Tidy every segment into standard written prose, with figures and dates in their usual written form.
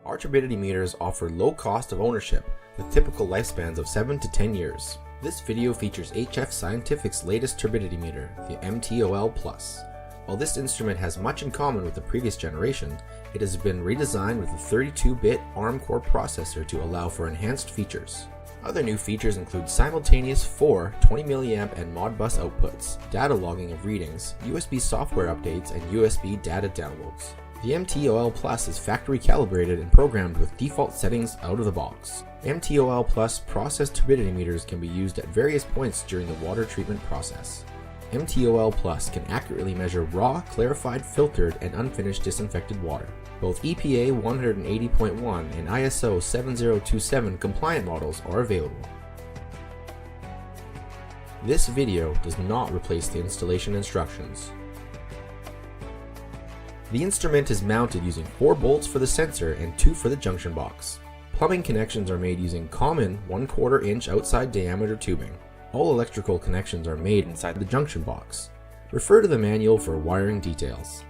Our turbidity meters offer low cost of ownership with typical lifespans of 7 to 10 years. This video features HF Scientific's latest turbidity meter, the MTOL Plus. While this instrument has much in common with the previous generation, it has been redesigned with a 32-bit ARM core processor to allow for enhanced features. Other new features include simultaneous 4 20mA and Modbus outputs, data logging of readings, USB software updates, and USB data downloads. The MTOL Plus is factory calibrated and programmed with default settings out of the box. MTOL Plus process turbidity meters can be used at various points during the water treatment process. MTOL Plus can accurately measure raw, clarified, filtered, and unfinished disinfected water. Both EPA 180.1 and ISO 7027 compliant models are available. This video does not replace the installation instructions. The instrument is mounted using 4 bolts for the sensor and 2 for the junction box. Plumbing connections are made using common 1/4 inch outside diameter tubing. All electrical connections are made inside the junction box. Refer to the manual for wiring details.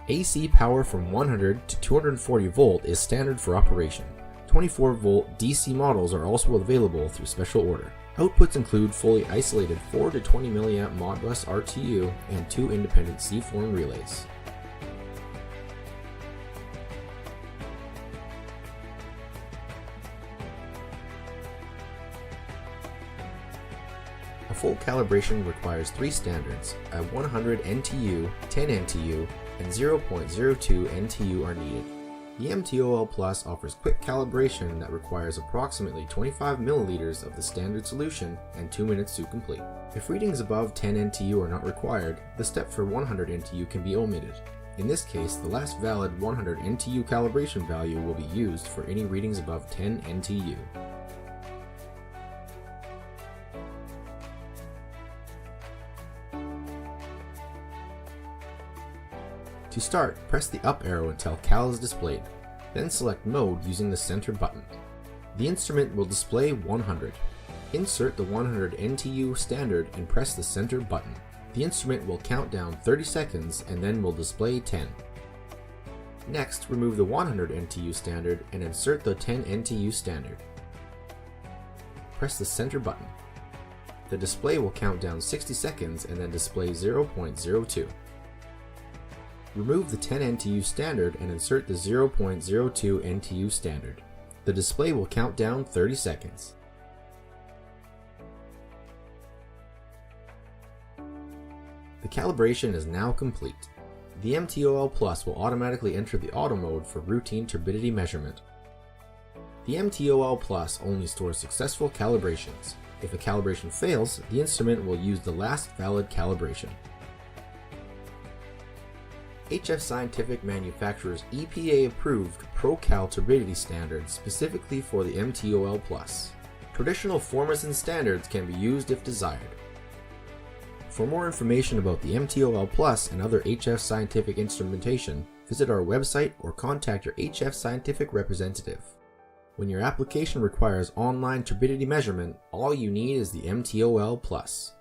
AC power from 100 to 240 volt is standard for operation. 24 volt DC models are also available through special order. Outputs include fully isolated 4 to 20mA Modbus RTU and 2 independent C-form relays. A full calibration requires 3 standards. A 100 NTU, 10 NTU, and 0.02 NTU are needed. The MTOL Plus offers quick calibration that requires approximately 25 milliliters of the standard solution and 2 minutes to complete. If readings above 10 NTU are not required, the step for 100 NTU can be omitted. In this case, the last valid 100 NTU calibration value will be used for any readings above 10 NTU. To start, press the up arrow until cal is displayed, then select mode using the center button. The instrument will display 100. Insert the 100 NTU standard and press the center button. The instrument will count down 30 seconds and then will display 10. Next, remove the 100 NTU standard and insert the 10 NTU standard. Press the center button. The display will count down 60 seconds and then display 0.02. Remove the 10 NTU standard and insert the 0.02 NTU standard. The display will count down 30 seconds. The calibration is now complete. The MTOL Plus will automatically enter the auto mode for routine turbidity measurement. The MTOL Plus only stores successful calibrations. If a calibration fails, the instrument will use the last valid calibration. HF Scientific manufactures EPA-approved ProCal turbidity standards specifically for the MTOL Plus. Traditional formats and standards can be used if desired. For more information about the MTOL Plus and other HF Scientific instrumentation, visit our website or contact your HF Scientific representative. When your application requires online turbidity measurement, all you need is the MTOL Plus.